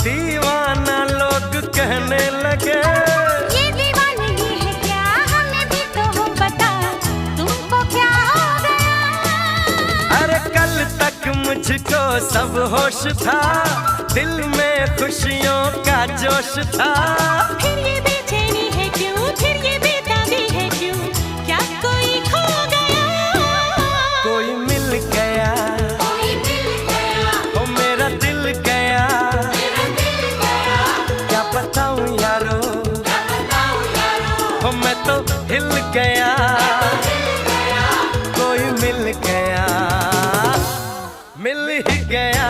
दीवाना लोग कहने लगे, ये दीवानगी है क्या, हमें भी तो हो बता, तुमको क्या हो गया। अरे कल तक मुझको सब होश था, दिल में खुशियों का जोश था। फिर ये बेचैनी है क्यों, फिर ये बेताबी है क्यों, क्या कोई खो गया। कोई मिल गया, कोई मिल गया, ओ मेरा दिल गया, मेरा दिल गया, क्या बताऊं यारो, क्या बताऊं यारो, ओ मैं तो हिल गया। कोई मिल गया, मिल ही गया।